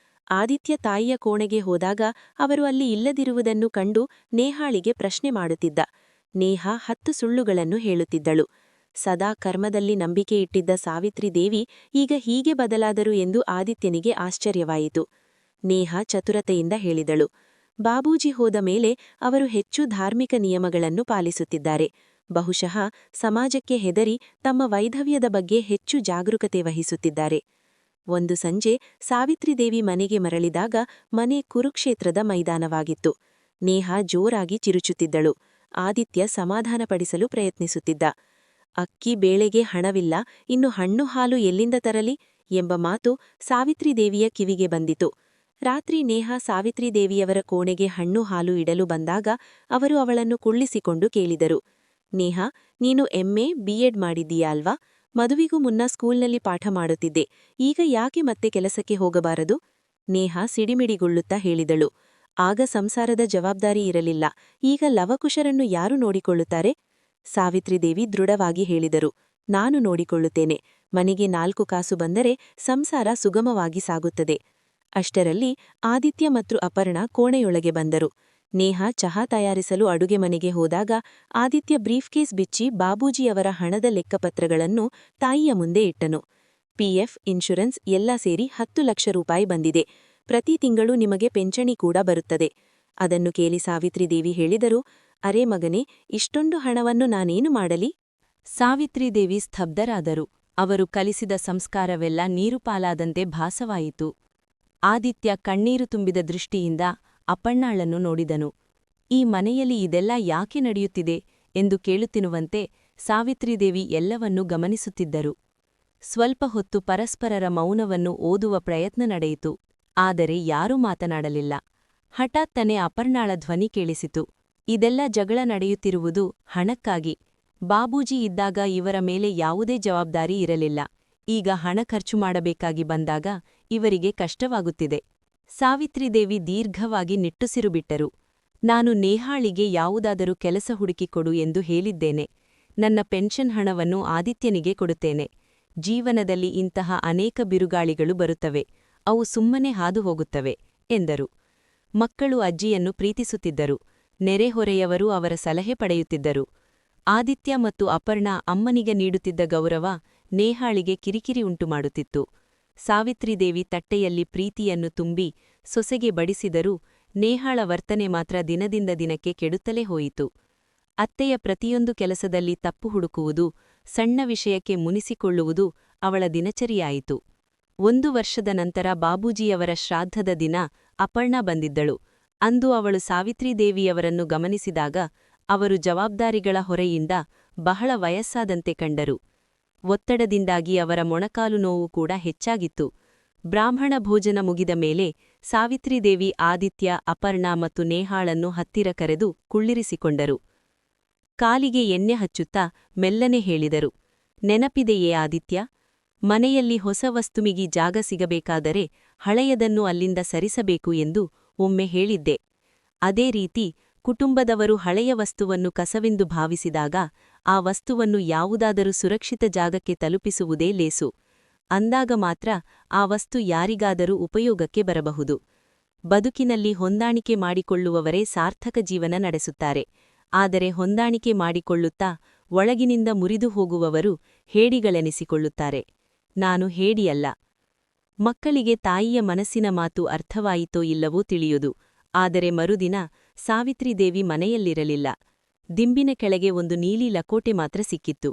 ಆದಿತ್ಯ ತಾಯಿಯ ಕೋಣೆಗೆ ಹೋದಾಗ ಅವರು ಅಲ್ಲಿ ಇಲ್ಲದಿರುವುದನ್ನು ಕಂಡು ನೇಹಾಳಿಗೆ ಪ್ರಶ್ನೆ ಮಾಡುತ್ತಿದ್ದ. ನೇಹಾ 10 ಸುಳ್ಳುಗಳನ್ನು ಹೇಳುತ್ತಿದ್ದಳು. ಸದಾ ಕರ್ಮದಲ್ಲಿ ನಂಬಿಕೆ ಇಟ್ಟಿದ್ದ ಸಾವಿತ್ರಿ ದೇವಿ ಈಗ ಹೀಗೆ ಬದಲಾದರು ಎಂದು ಆದಿತ್ಯನಿಗೆ ಆಶ್ಚರ್ಯವಾಯಿತು. ನೇಹಾ ಚತುರತೆಯಿಂದ ಹೇಳಿದಳು, ಬಾಬೂಜಿ ಹೋದ ಮೇಲೆ ಅವರು ಹೆಚ್ಚು ಧಾರ್ಮಿಕ ನಿಯಮಗಳನ್ನು ಪಾಲಿಸುತ್ತಿದ್ದಾರೆ. ಬಹುಶಃ ಸಮಾಜಕ್ಕೆ ಹೆದರಿ ತಮ್ಮ ವೈಧವ್ಯದ ಬಗ್ಗೆ ಹೆಚ್ಚು ಜಾಗರೂಕತೆ ವಹಿಸುತ್ತಿದ್ದಾರೆ. ಒಂದು ಸಂಜೆ ಸಾವಿತ್ರಿದೇವಿ ಮನೆಗೆ ಮರಳಿದಾಗ ಮನೆ ಕುರುಕ್ಷೇತ್ರದ ಮೈದಾನವಾಗಿತ್ತು. ನೇಹಾ ಜೋರಾಗಿ ಚಿರುಚುತ್ತಿದ್ದಳು. ಆದಿತ್ಯ ಸಮಾಧಾನಪಡಿಸಲು ಪ್ರಯತ್ನಿಸುತ್ತಿದ್ದ. ಅಕ್ಕಿ ಬೇಳೆಗೆ ಹಣವಿಲ್ಲ, ಇನ್ನು ಹಣ್ಣು ಹಾಲು ಎಲ್ಲಿಂದ ತರಲಿ ಎಂಬ ಮಾತು ಸಾವಿತ್ರಿದೇವಿಯ ಕಿವಿಗೆ ಬಂದಿತು. ರಾತ್ರಿ ನೇಹಾ ಸಾವಿತ್ರಿದೇವಿಯವರ ಕೋಣೆಗೆ ಹಣ್ಣು ಹಾಲು ಇಡಲು ಬಂದಾಗ ಅವರು ಅವಳನ್ನು ಕುಳ್ಳಿಸಿಕೊಂಡು ಕೇಳಿದರು. ನೇಹಾ, ನೀನು MA B.Ed ಮಾಡಿದ್ದೀಯಾ ಅಲ್ವಾ? ಮದುವೆಗೂ ಮುನ್ನ ಸ್ಕೂಲ್ನಲ್ಲಿ ಪಾಠ ಮಾಡುತ್ತಿದ್ದೆ. ಈಗ ಯಾಕೆ ಮತ್ತೆ ಕೆಲಸಕ್ಕೆ ಹೋಗಬಾರದು? ನೇಹಾ ಸಿಡಿಮಿಡಿಗೊಳ್ಳುತ್ತಾ ಹೇಳಿದಳು. ಆಗ ಸಂಸಾರದ ಜವಾಬ್ದಾರಿ ಇರಲಿಲ್ಲ. ಈಗ ಲವಕುಶರನ್ನು ಯಾರು ನೋಡಿಕೊಳ್ಳುತ್ತಾರೆ? ಸಾವಿತ್ರಿದೇವಿ ದೃಢವಾಗಿ ಹೇಳಿದರು. ನಾನು ನೋಡಿಕೊಳ್ಳುತ್ತೇನೆ. ಮನೆಗೆ 4 ಕಾಸು ಬಂದರೆ ಸಂಸಾರ ಸುಗಮವಾಗಿ ಸಾಗುತ್ತದೆ. ಅಷ್ಟರಲ್ಲಿ ಆದಿತ್ಯ ಮತ್ತು ಅಪರ್ಣಾ ಕೋಣೆಯೊಳಗೆ ಬಂದರು. ನೇಹಾ ಚಹಾ ತಯಾರಿಸಲು ಅಡುಗೆ ಮನೆಗೆ ಹೋದಾಗ ಆದಿತ್ಯ ಬ್ರೀಫ್ಕೇಸ್ ಬಿಚ್ಚಿ ಬಾಬೂಜಿಯವರ ಹಣದ ಲೆಕ್ಕಪತ್ರಗಳನ್ನು ತಾಯಿಯ ಮುಂದೆ ಇಟ್ಟನು. PF, ಇನ್ಶೂರೆನ್ಸ್ ಎಲ್ಲ ಸೇರಿ 10 ಲಕ್ಷ ರೂಪಾಯಿ ಬಂದಿದೆ. ಪ್ರತಿ ತಿಂಗಳು ನಿಮಗೆ ಪಿಂಚಣಿ ಕೂಡ ಬರುತ್ತದೆ. ಅದನ್ನು ಕೇಳಿ ಸಾವಿತ್ರಿದೇವಿ ಹೇಳಿದರು, ಅರೇ ಮಗನೇ, ಇಷ್ಟೊಂದು ಹಣವನ್ನು ನಾನೇನು ಮಾಡಲಿ? ಸಾವಿತ್ರಿದೇವಿ ಸ್ತಬ್ಧರಾದರು. ಅವರು ಕಲಿಸಿದ ಸಂಸ್ಕಾರವೆಲ್ಲ ನೀರುಪಾಲಾದಂತೆ ಭಾಸವಾಯಿತು. ಆದಿತ್ಯ ಕಣ್ಣೀರು ತುಂಬಿದ ದೃಷ್ಟಿಯಿಂದ ಅಪರ್ಣಾಳನ್ನು ನೋಡಿದನು. ಈ ಮನೆಯಲ್ಲಿ ಇದೆಲ್ಲ ಯಾಕೆ ನಡೆಯುತ್ತಿದೆ ಎಂದು ಕೇಳುತ್ತಿರುವಂತೆ ಸಾವಿತ್ರಿದೇವಿ ಎಲ್ಲವನ್ನೂ ಗಮನಿಸುತ್ತಿದ್ದರು. ಸ್ವಲ್ಪ ಹೊತ್ತು ಪರಸ್ಪರರ ಮೌನವನ್ನು ಓದುವ ಪ್ರಯತ್ನ ನಡೆಯಿತು. ಆದರೆ ಯಾರೂ ಮಾತನಾಡಲಿಲ್ಲ. ಹಠಾತ್ತನೆ ಅಪರ್ಣಾಳ ಧ್ವನಿ ಕೇಳಿಸಿತು. ಇದೆಲ್ಲ ಜಗಳ ನಡೆಯುತ್ತಿರುವುದು ಹಣಕ್ಕಾಗಿ. ಬಾಬೂಜಿ ಇದ್ದಾಗ ಇವರ ಮೇಲೆ ಯಾವುದೇ ಜವಾಬ್ದಾರಿ ಇರಲಿಲ್ಲ. ಈಗ ಹಣ ಖರ್ಚು ಮಾಡಬೇಕಾಗಿ ಬಂದಾಗ ಇವರಿಗೆ ಕಷ್ಟವಾಗುತ್ತಿದೆ. ಸಾವಿತ್ರಿದೇವಿ ದೀರ್ಘವಾಗಿ ನಿಟ್ಟುಸಿರು ಬಿಟ್ಟರು. ನಾನು ನೇಹಾಳಿಗೆ ಯಾವುದಾದರೂ ಕೆಲಸ ಹುಡುಕಿಕೊಡು ಎಂದು ಹೇಳಿದ್ದೇನೆ. ನನ್ನ ಪೆನ್ಷನ್ ಹಣವನ್ನು ಆದಿತ್ಯನಿಗೆ ಕೊಡುತ್ತೇನೆ. ಜೀವನದಲ್ಲಿ ಇಂತಹ ಅನೇಕ ಬಿರುಗಾಳಿಗಳು ಬರುತ್ತವೆ. ಅವು ಸುಮ್ಮನೆ ಹಾದು ಹೋಗುತ್ತವೆ ಎಂದರು. ಮಕ್ಕಳು ಅಜ್ಜಿಯನ್ನು ಪ್ರೀತಿಸುತ್ತಿದ್ದರು. ನೆರೆಹೊರೆಯವರು ಅವರ ಸಲಹೆ ಪಡೆಯುತ್ತಿದ್ದರು. ಆದಿತ್ಯ ಮತ್ತು ಅಪರ್ಣಾ ಅಮ್ಮನಿಗೆ ನೀಡುತ್ತಿದ್ದ ಗೌರವ ನೇಹಾಳಿಗೆ ಕಿರಿಕಿರಿ ಉಂಟುಮಾಡುತ್ತಿತ್ತು. ಸಾವಿತ್ರಿದೇವಿ ತಟ್ಟೆಯಲ್ಲಿ ಪ್ರೀತಿಯನ್ನು ತುಂಬಿ ಸೊಸೆಗೆ ಬಡಿಸಿದರೂ ನೇಹಾಳ ವರ್ತನೆ ಮಾತ್ರ ದಿನದಿಂದ ದಿನಕ್ಕೆ ಕೆಡುತ್ತಲೇ ಹೋಯಿತು. ಅತ್ತೆಯ ಪ್ರತಿಯೊಂದು ಕೆಲಸದಲ್ಲಿ ತಪ್ಪು ಹುಡುಕುವುದು, ಸಣ್ಣ ವಿಷಯಕ್ಕೆ ಮುನಿಸಿಕೊಳ್ಳುವುದು ಅವಳ ದಿನಚರಿಯಾಯಿತು. 1 ವರ್ಷದ ನಂತರ ಬಾಬೂಜಿಯವರ ಶ್ರಾದ್ದದ ದಿನ ಅಪರ್ಣಾ ಬಂದಿದ್ದಳು. ಅಂದು ಅವಳು ಸಾವಿತ್ರಿದೇವಿಯವರನ್ನು ಗಮನಿಸಿದಾಗ ಅವರು ಜವಾಬ್ದಾರಿಗಳ ಹೊರೆಯಿಂದ ಬಹಳ ವಯಸ್ಸಾದಂತೆ ಕಂಡರು. ಒತ್ತಡದಿಂದಾಗಿ ಅವರ ಮೊಣಕಾಲು ನೋವು ಕೂಡ ಹೆಚ್ಚಾಗಿತ್ತು. ಬ್ರಾಹ್ಮಣ ಭೋಜನ ಮುಗಿದ ಮೇಲೆ ಸಾವಿತ್ರಿದೇವಿ ಆದಿತ್ಯ, ಅಪರ್ಣಾ ಮತ್ತು ನೇಹಾಳನ್ನು ಹತ್ತಿರ ಕರೆದು ಕುಳ್ಳಿರಿಸಿಕೊಂಡರು. ಕಾಲಿಗೆ ಎಣ್ಣೆ ಹಚ್ಚುತ್ತಾ ಮೆಲ್ಲನೆ ಹೇಳಿದರು, ನೆನಪಿದೆಯೇ ಆದಿತ್ಯ? ಮನೆಯಲ್ಲಿ ಹೊಸ ವಸ್ತುವಿಗೆ ಜಾಗ ಸಿಗಬೇಕಾದರೆ ಹಳೆಯದನ್ನು ಅಲ್ಲಿಂದ ಸರಿಸಬೇಕು ಎಂದು ಒಮ್ಮೆ ಹೇಳಿದ್ದೆ. ಅದೇ ರೀತಿ ಕುಟುಂಬದವರು ಹಳೆಯ ವಸ್ತುವನ್ನು ಕಸವೆಂದು ಭಾವಿಸಿದಾಗ ಆ ವಸ್ತುವನ್ನು ಯಾವುದಾದರೂ ಸುರಕ್ಷಿತ ಜಾಗಕ್ಕೆ ತಲುಪಿಸುವುದೇ ಲೇಸು. ಅಂದಾಗ ಮಾತ್ರ ಆ ವಸ್ತು ಯಾರಿಗಾದರೂ ಉಪಯೋಗಕ್ಕೆ ಬರಬಹುದು. ಬದುಕಿನಲ್ಲಿ ಹೊಂದಾಣಿಕೆ ಮಾಡಿಕೊಳ್ಳುವವರೇ ಸಾರ್ಥಕ ಜೀವನ ನಡೆಸುತ್ತಾರೆ. ಆದರೆ ಹೊಂದಾಣಿಕೆ ಮಾಡಿಕೊಳ್ಳುತ್ತಾ ಒಳಗಿನಿಂದ ಮುರಿದು ಹೋಗುವವರು ಹೇಡಿಗಳೆನಿಸಿಕೊಳ್ಳುತ್ತಾರೆ. ನಾನು ಹೇಡಿಯಲ್ಲ. ಮಕ್ಕಳಿಗೆ ತಾಯಿಯ ಮನಸ್ಸಿನ ಮಾತು ಅರ್ಥವಾಯಿತೋ ಇಲ್ಲವೋ ತಿಳಿಯುವುದು. ಆದರೆ ಮರುದಿನ ಸಾವಿತ್ರಿದೇವಿ ಮನೆಯಲ್ಲಿರಲಿಲ್ಲ. ದಿಂಬಿನ ಕೆಳಗೆ ಒಂದು ನೀಲಿ ಲಕೋಟೆ ಮಾತ್ರ ಸಿಕ್ಕಿತ್ತು.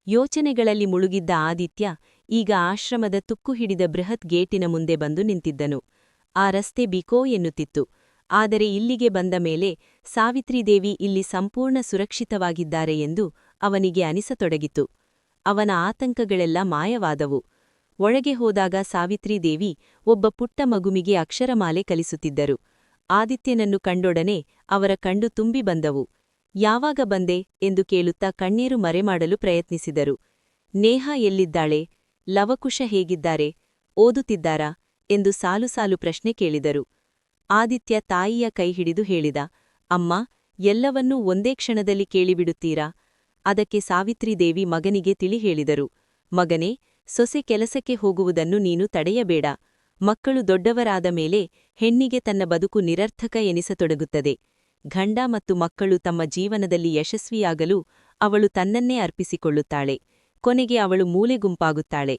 ಯೋಚನೆಗಳಲ್ಲಿ ಮುಳುಗಿದ್ದ ಆದಿತ್ಯ ಈಗ ಆಶ್ರಮದ ತುಕ್ಕು ಹಿಡಿದ ಬೃಹತ್ ಗೇಟಿನ ಮುಂದೆ ಬಂದು ನಿಂತಿದ್ದನು. ಆ ರಸ್ತೆ ಬಿಕೋ ಎನ್ನುತ್ತಿತ್ತು. ಆದರೆ ಇಲ್ಲಿಗೆ ಬಂದ ಮೇಲೆ ಸಾವಿತ್ರಿದೇವಿ ಇಲ್ಲಿ ಸಂಪೂರ್ಣ ಸುರಕ್ಷಿತವಾಗಿದ್ದಾರೆ ಎಂದು ಅವನಿಗೆ ಅನಿಸತೊಡಗಿತು. ಅವನ ಆತಂಕಗಳೆಲ್ಲ ಮಾಯವಾದವು. ಒಳಗೆ ಹೋದಾಗ ಸಾವಿತ್ರಿದೇವಿ ಒಬ್ಬ ಪುಟ್ಟ ಮಗುವಿಗೆ ಅಕ್ಷರಮಾಲೆ ಕಲಿಸುತ್ತಿದ್ದರು. ಆದಿತ್ಯನನ್ನು ಕಂಡೊಡನೆ ಅವರ ಕಣ್ಣು ತುಂಬಿ ಬಂದವು. ಯಾವಾಗ ಬಂದೆ ಎಂದು ಕೇಳುತ್ತಾ ಕಣ್ಣೀರು ಮರೆಮಾಡಲು ಪ್ರಯತ್ನಿಸಿದರು. ನೇಹಾ ಎಲ್ಲಿದ್ದಾಳೆ? ಲವಕುಶ ಹೇಗಿದ್ದಾರೆ? ಓದುತ್ತಿದ್ದಾರಾ? ಎಂದು ಸಾಲು ಸಾಲು ಪ್ರಶ್ನೆ ಕೇಳಿದರು. ಆದಿತ್ಯ ತಾಯಿಯ ಕೈಹಿಡಿದು ಹೇಳಿದ, ಅಮ್ಮ, ಎಲ್ಲವನ್ನೂ ಒಂದೇ ಕ್ಷಣದಲ್ಲಿ ಕೇಳಿಬಿಡುತ್ತೀರಾ? ಅದಕ್ಕೆ ಸಾವಿತ್ರಿದೇವಿ ಮಗನಿಗೆ ತಿಳಿ ಹೇಳಿದರು, ಮಗನೇ, ಸೊಸೆ ಕೆಲಸಕ್ಕೆ ಹೋಗುವುದನ್ನು ನೀನು ತಡೆಯಬೇಡ. ಮಕ್ಕಳು ದೊಡ್ಡವರಾದ ಮೇಲೆ ಹೆಣ್ಣಿಗೆ ತನ್ನ ಬದುಕು ನಿರರ್ಥಕ ಎನಿಸತೊಡಗುತ್ತದೆ. ಗಂಡ ಮತ್ತು ಮಕ್ಕಳು ತಮ್ಮ ಜೀವನದಲ್ಲಿ ಯಶಸ್ವಿಯಾಗಲು ಅವಳು ತನ್ನನ್ನೇ ಅರ್ಪಿಸಿಕೊಳ್ಳುತ್ತಾಳೆ. ಕೊನೆಗೆ ಅವಳು ಮೂಲೆಗುಂಪಾಗುತ್ತಾಳೆ.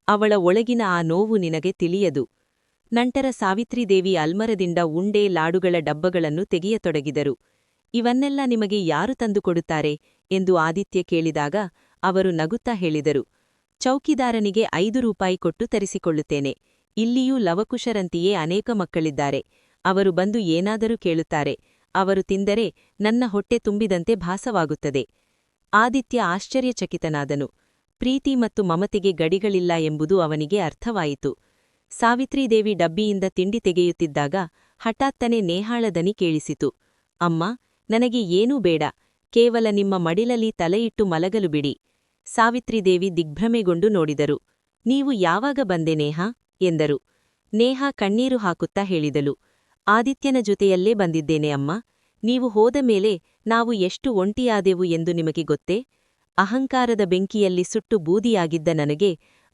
ಅವಳ ಒಳಗಿನ ಆ ನೋವು ನಿನಗೆ ತಿಳಿಯದು. ನಂತರ ಸಾವಿತ್ರಿದೇವಿ ಅಲ್ಮರದಿಂದ ಉಂಡೆ, ಲಾಡುಗಳ ಡಬ್ಬಗಳನ್ನು ತೆಗೆಯತೊಡಗಿದರು. ಇವನ್ನೆಲ್ಲ ನಿಮಗೆ ಯಾರು ತಂದುಕೊಡುತ್ತಾರೆ ಎಂದು ಆದಿತ್ಯ ಕೇಳಿದಾಗ ಅವರು ನಗುತ್ತಾ ಹೇಳಿದರು, ಚೌಕಿದಾರನಿಗೆ 5 ರೂಪಾಯಿ ಕೊಟ್ಟು ತರಿಸಿಕೊಳ್ಳುತ್ತೇನೆ. ಇಲ್ಲಿಯೂ ಲವಕುಶರಂತೆಯೇ ಅನೇಕ ಮಕ್ಕಳಿದ್ದಾರೆ. ಅವರು ಬಂದು ಏನಾದರೂ ಕೇಳುತ್ತಾರೆ. ಅವರು ತಿಂದರೆ ನನ್ನ ಹೊಟ್ಟೆ ತುಂಬಿದಂತೆ ಭಾಸವಾಗುತ್ತದೆ. ಆದಿತ್ಯ ಆಶ್ಚರ್ಯಚಕಿತನಾದನು. ಪ್ರೀತಿ ಮತ್ತು ಮಮತೆಗೆ ಗಡಿಗಳಿಲ್ಲ ಎಂಬುದು ಅವನಿಗೆ ಅರ್ಥವಾಯಿತು. ಸಾವಿತ್ರಿದೇವಿ ಡಬ್ಬಿಯಿಂದ ತಿಂಡಿ ತೆಗೆಯುತ್ತಿದ್ದಾಗ ಹಠಾತ್ತನೆ ನೇಹಾಳ ದನಿ ಕೇಳಿಸಿತು, ಅಮ್ಮ, ನನಗೆ ಏನೂ ಬೇಡ, ಕೇವಲ ನಿಮ್ಮ ಮಡಿಲಲ್ಲಿ ತಲೆಯಿಟ್ಟು ಮಲಗಲು ಬಿಡಿ. ಸಾವಿತ್ರಿದೇವಿ ದಿಗ್ಭ್ರಮೆಗೊಂಡು ನೋಡಿದರು. ನೀವು ಯಾವಾಗ ಬಂದೆ ನೇಹಾ? ಎಂದರು. ನೇಹಾ ಕಣ್ಣೀರು ಹಾಕುತ್ತಾ ಹೇಳಿದಳು, ಆದಿತ್ಯನ ಜೊತೆಯಲ್ಲೇ ಬಂದಿದ್ದೇನೆ ಅಮ್ಮ. ನೀವು ಹೋದ ಮೇಲೆ ನಾವು ಎಷ್ಟು ಒಂಟಿಯಾದೆವು ಎಂದು ನಿಮಗೆ ಗೊತ್ತೇ? ಅಹಂಕಾರದ ಬೆಂಕಿಯಲ್ಲಿ ಸುಟ್ಟು ಬೂದಿಯಾಗಿದ್ದ ನನಗೆ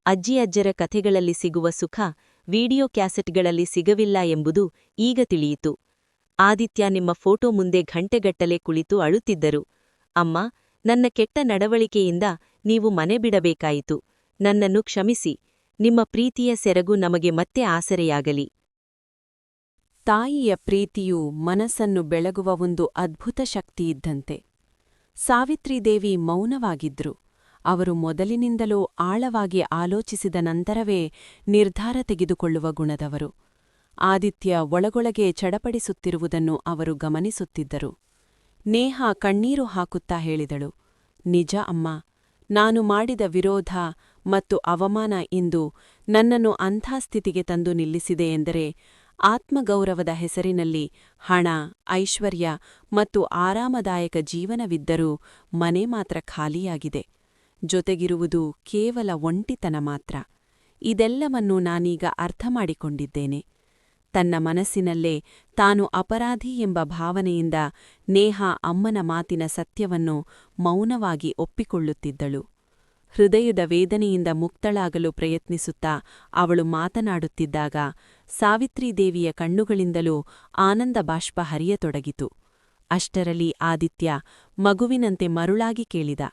ಅಜ್ಜಿಯಜ್ಜರ ಕಥೆಗಳಲ್ಲಿ ಸಿಗುವ ಸುಖ ವಿಡಿಯೋ ಕ್ಯಾಸೆಟ್ಗಳಲ್ಲಿ ಸಿಗವಿಲ್ಲ ಎಂಬುದು ಈಗ ತಿಳಿಯಿತು. ಆದಿತ್ಯ ನಿಮ್ಮ ಫೋಟೋ ಮುಂದೆ ಘಂಟೆಗಟ್ಟಲೆ ಕುಳಿತು ಅಳುತ್ತಿದ್ದರು. ಅಮ್ಮ, ನನ್ನ ಕೆಟ್ಟ ನಡವಳಿಕೆಯಿಂದ ನೀವು ಮನೆ ಬಿಡಬೇಕಾಯಿತು. ನನ್ನನ್ನು ಕ್ಷಮಿಸಿ. ನಿಮ್ಮ ಪ್ರೀತಿಯ ಸೆರಗು ನಮಗೆ ಮತ್ತೆ ಆಸರೆಯಾಗಲಿ. ತಾಯಿಯ ಪ್ರೀತಿಯು ಮನಸ್ಸನ್ನು ಬೆಳಗುವ ಒಂದು ಅದ್ಭುತ ಶಕ್ತಿಯಿದ್ದಂತೆ. ಸಾವಿತ್ರಿದೇವಿ ಮೌನವಾಗಿದ್ರು. ಅವರು ಮೊದಲಿನಿಂದಲೂ ಆಳವಾಗಿ ಆಲೋಚಿಸಿದ ನಂತರವೇ ನಿರ್ಧಾರ ತೆಗೆದುಕೊಳ್ಳುವ ಗುಣದವರು. ಆದಿತ್ಯ ಒಳಗೊಳಗೆ ಚಡಪಡಿಸುತ್ತಿರುವುದನ್ನು ಅವರು ಗಮನಿಸುತ್ತಿದ್ದರು. ನೇಹಾ ಕಣ್ಣೀರು ಹಾಕುತ್ತಾ ಹೇಳಿದಳು, ನಿಜ ಅಮ್ಮ, ನಾನು ಮಾಡಿದ ವಿರೋಧ ಮತ್ತು ಅವಮಾನ ಇಂದು ನನ್ನನ್ನು ಅಂಥ ಸ್ಥಿತಿಗೆ ತಂದು ನಿಲ್ಲಿಸಿದೆ ಎಂದರೆ ಆತ್ಮಗೌರವದ ಹೆಸರಿನಲ್ಲಿ ಹಣ, ಐಶ್ವರ್ಯ ಮತ್ತು ಆರಾಮದಾಯಕ ಜೀವನವಿದ್ದರೂ ಮನೆ ಮಾತ್ರ ಖಾಲಿಯಾಗಿದೆ. ಜೊತೆಗಿರುವುದು ಕೇವಲ ಒಂಟಿತನ ಮಾತ್ರ. ಇದೆಲ್ಲವನ್ನೂ ನಾನೀಗ ಅರ್ಥಮಾಡಿಕೊಂಡಿದ್ದೇನೆ. ತನ್ನ ಮನಸ್ಸಿನಲ್ಲೇ ತಾನು ಅಪರಾಧಿ ಎಂಬ ಭಾವನೆಯಿಂದ ನೇಹಾ ಅಮ್ಮನ ಮಾತಿನ ಸತ್ಯವನ್ನು ಮೌನವಾಗಿ ಒಪ್ಪಿಕೊಳ್ಳುತ್ತಿದ್ದಳು. ಹೃದಯದ ವೇದನೆಯಿಂದ ಮುಕ್ತಳಾಗಲು ಪ್ರಯತ್ನಿಸುತ್ತಾ ಅವಳು ಮಾತನಾಡುತ್ತಿದ್ದಾಗ ಸಾವಿತ್ರಿದೇವಿಯ ಕಣ್ಣುಗಳಿಂದಲೂ ಆನಂದ ಬಾಷ್ಪ ಹರಿಯತೊಡಗಿತು. ಅಷ್ಟರಲ್ಲಿ ಆದಿತ್ಯ ಮಗುವಿನಂತೆ ಮರುಳಾಗಿ ಕೇಳಿದ,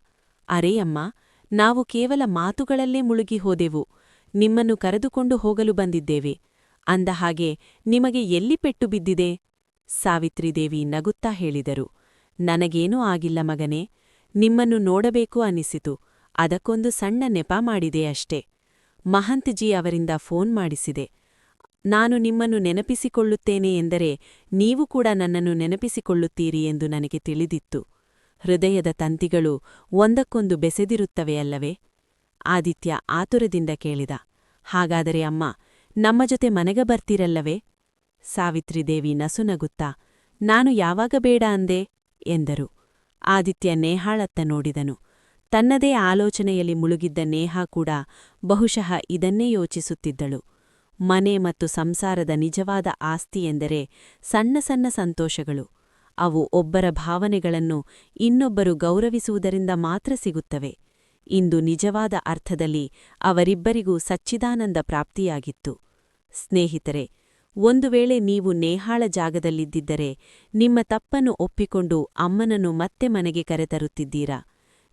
ಅರೇ ಅಮ್ಮ, ನಾವು ಕೇವಲ ಮಾತುಗಳಲ್ಲೇ ಮುಳುಗಿ ಹೋದೆವು. ನಿಮ್ಮನ್ನು ಕರೆದುಕೊಂಡು ಹೋಗಲು ಬಂದಿದ್ದೇವೆ. ಅಂದ ಹಾಗೆ ನಿಮಗೆ ಎಲ್ಲಿ ಪೆಟ್ಟು ಬಿದ್ದಿದೆ? ಸಾವಿತ್ರಿದೇವಿ ನಗುತ್ತಾ ಹೇಳಿದರು. ನನಗೇನೂ ಆಗಿಲ್ಲ ಮಗನೇ. ನಿಮ್ಮನ್ನು ನೋಡಬೇಕು ಅನ್ನಿಸಿತು. ಅದಕ್ಕೊಂದು ಸಣ್ಣ ನೆಪ ಮಾಡಿದೆ ಅಷ್ಟೇ. ಮಹಂತ್ಜಿ ಅವರಿಂದ ಫೋನ್ ಮಾಡಿಸಿದೆ. ನಾನು ನಿಮ್ಮನ್ನು ನೆನಪಿಸಿಕೊಳ್ಳುತ್ತೇನೆ ಎಂದರೆ ನೀವು ಕೂಡ ನನ್ನನ್ನು ನೆನಪಿಸಿಕೊಳ್ಳುತ್ತೀರಿ ಎಂದು ನನಗೆ ತಿಳಿದಿತ್ತು. ಹೃದಯದ ತಂತಿಗಳು ಒಂದಕ್ಕೊಂದು ಬೆಸೆದಿರುತ್ತವೆಯಲ್ಲವೇ? ಆದಿತ್ಯ ಆತುರದಿಂದ ಕೇಳಿದ. ಹಾಗಾದರೆ ಅಮ್ಮ, ನಮ್ಮ ಜೊತೆ ಮನೆಗೆ ಬರ್ತೀರಲ್ಲವೇ? ಸಾವಿತ್ರಿದೇವಿ ನಸುನಗುತ್ತಾ, ನಾನು ಯಾವಾಗ ಬೇಡ ಅಂದೆ ಎಂದರು. ಆದಿತ್ಯ ನೇಹಾಳತ್ತ ನೋಡಿದನು. ತನ್ನದೇ ಆಲೋಚನೆಯಲ್ಲಿ ಮುಳುಗಿದ್ದ ನೇಹಾ ಕೂಡ ಬಹುಶಃ ಇದನ್ನೇ ಯೋಚಿಸುತ್ತಿದ್ದಳು. ಮನೆ ಮತ್ತು ಸಂಸಾರದ ನಿಜವಾದ ಆಸ್ತಿ ಎಂದರೆ ಸಣ್ಣ ಸಣ್ಣ ಸಂತೋಷಗಳು. ಅವು ಒಬ್ಬರ ಭಾವನೆಗಳನ್ನು ಇನ್ನೊಬ್ಬರು ಗೌರವಿಸುವುದರಿಂದ ಮಾತ್ರ ಸಿಗುತ್ತವೆ. ಇಂದು ನಿಜವಾದ ಅರ್ಥದಲ್ಲಿ ಅವರಿಬ್ಬರಿಗೂ ಸಚ್ಚಿದಾನಂದ ಪ್ರಾಪ್ತಿಯಾಗಿತ್ತು. ಸ್ನೇಹಿತರೆ, ಒಂದು ವೇಳೆ ನೀವು ನೇಹಾಳ ಜಾಗದಲ್ಲಿದ್ದಿದ್ದರೆ ನಿಮ್ಮ ತಪ್ಪನ್ನು ಒಪ್ಪಿಕೊಂಡು ಅಮ್ಮನನ್ನು ಮತ್ತೆ ಮನೆಗೆ ಕರೆತರುತ್ತಿದ್ದೀರಾ?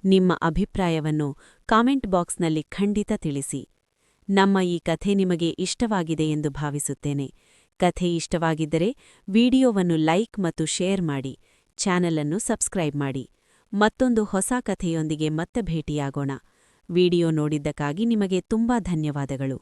ನಿಮ್ಮ ಅಭಿಪ್ರಾಯವನ್ನು ಕಾಮೆಂಟ್ ಬಾಕ್ಸ್ನಲ್ಲಿ ಖಂಡಿತ ತಿಳಿಸಿ. ನಮ್ಮ ಈ ಕಥೆ ನಿಮಗೆ ಇಷ್ಟವಾಗಿದೆ ಎಂದು ಭಾವಿಸುತ್ತೇನೆ. ಕಥೆ ಇಷ್ಟವಾಗಿದ್ದರೆ ವಿಡಿಯೋವನ್ನು ಲೈಕ್ ಮತ್ತು ಶೇರ್ ಮಾಡಿ, ಚಾನಲನ್ನು ಸಬ್ಸ್ಕ್ರೈಬ್ ಮಾಡಿ. ಮತ್ತೊಂದು ಹೊಸ ಕಥೆಯೊಂದಿಗೆ ಮತ್ತೆ ಭೇಟಿಯಾಗೋಣ. ವಿಡಿಯೋ ನೋಡಿದ್ದಕ್ಕಾಗಿ ನಿಮಗೆ ತುಂಬಾ ಧನ್ಯವಾದಗಳು.